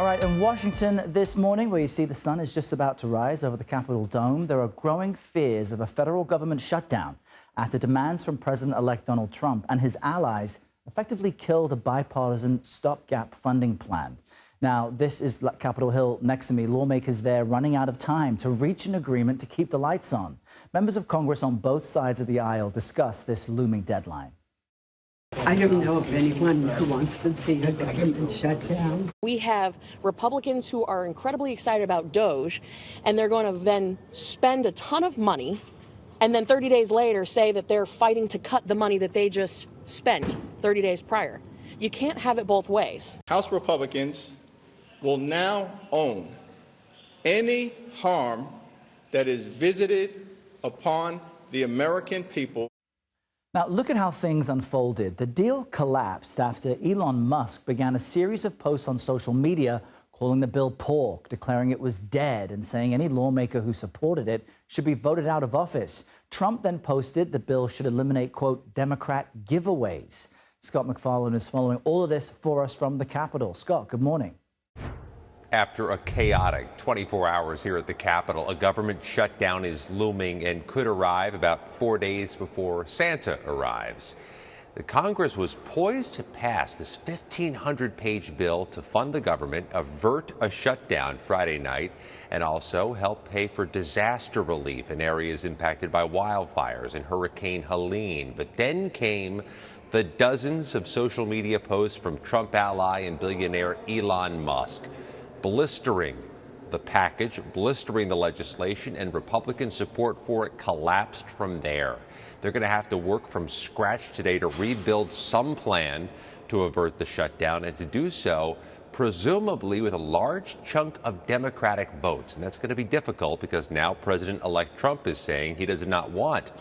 All right, in Washington this morning, where you see the sun is just about to rise over the Capitol dome, there are growing fears of a federal government shutdown after demands from President-elect Donald Trump and his allies effectively kill the bipartisan stopgap funding plan. Now, this is Capitol Hill next to me. Lawmakers there running out of time to reach an agreement to keep the lights on. Members of Congress on both sides of the aisle discuss this looming deadline. I don't know of anyone who wants to see the government shut down. We have Republicans who are incredibly excited about DOGE, and they're going to then spend a ton of money and then 30 days later say that they're fighting to cut the money that they just spent 30 days prior. You can't have it both ways. House Republicans will now own any harm that is visited upon the American people. Now, look at how things unfolded. The deal collapsed after Elon Musk began a series of posts on social media calling the bill pork, declaring it was dead, and saying any lawmaker who supported it should be voted out of office. Trump then posted the bill should eliminate, quote, Democrat giveaways. Scott MacFarlane is following all of this for us from the Capitol. Scott, good morning. After a chaotic 24 hours here at the Capitol, a government shutdown is looming and could arrive about 4 days before Santa arrives. The Congress was poised to pass this 1,500-page bill to fund the government, avert a shutdown Friday night, and also help pay for disaster relief in areas impacted by wildfires and Hurricane Helene. But then came the dozens of social media posts from Trump ally and billionaire Elon Musk, blistering the package, blistering the legislation, and Republican support for it collapsed from there. They're going to have to work from scratch today to rebuild some plan to avert the shutdown, and to do so, presumably with a large chunk of Democratic votes. And that's going to be difficult because now President-elect Trump is saying he does not want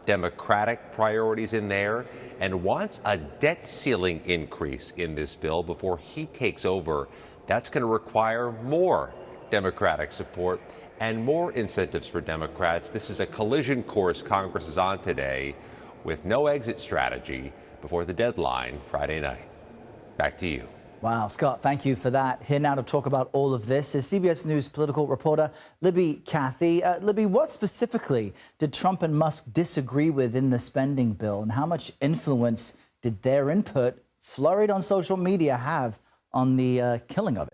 Democratic priorities in there and wants a debt ceiling increase in this bill before he takes over. That's going to require more Democratic support and more incentives for Democrats. This is a collision course Congress is on today with no exit strategy before the deadline Friday night. Back to you. Wow, Scott, thank you for that. Here now to talk about all of this is CBS News political reporter Libby Cathey. Libby, what specifically did Trump and Musk disagree with in the spending bill, and how much influence did their input, flurried on social media, have on the killing of it?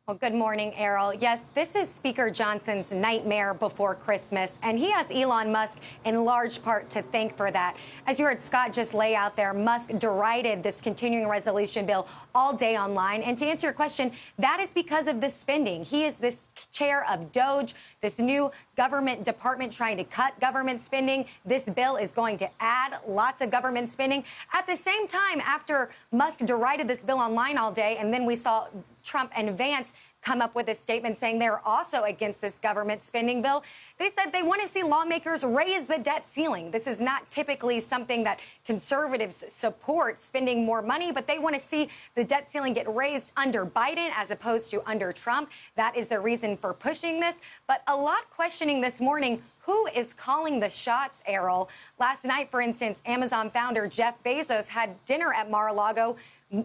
Well, good morning, Errol. Yes, this is Speaker Johnson's nightmare before Christmas, and he has Elon Musk in large part to thank for that. As you heard Scott just lay out there, Musk derided this continuing resolution bill all day online. And to answer your question, that is because of the spending. He is this chair of DOGE, this new government department trying to cut government spending. This bill is going to add lots of government spending. At the same time, after Musk derided this bill online all day, and then we saw Trump and Vance come up with a statement saying they're also against this government spending bill. They said they want to see lawmakers raise the debt ceiling. This is not typically something that conservatives support, spending more money, but they want to see the debt ceiling get raised under Biden as opposed to under Trump. That is the reason for pushing this. But a lot questioning this morning, who is calling the shots, Errol? Last night, for instance, Amazon founder Jeff Bezos had dinner at Mar-a-Lago.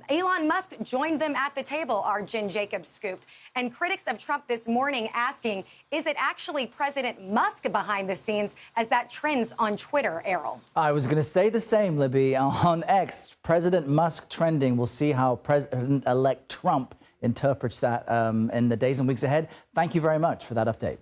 Elon Musk joined them at the table, our Jen Jacobs scooped. And critics of Trump this morning asking, is it actually President Musk behind the scenes, as that trends on Twitter, Errol? I was going to say the same, Libby. On X, President Musk trending. We'll see how President-elect Trump interprets that in the days and weeks ahead. Thank you very much for that update.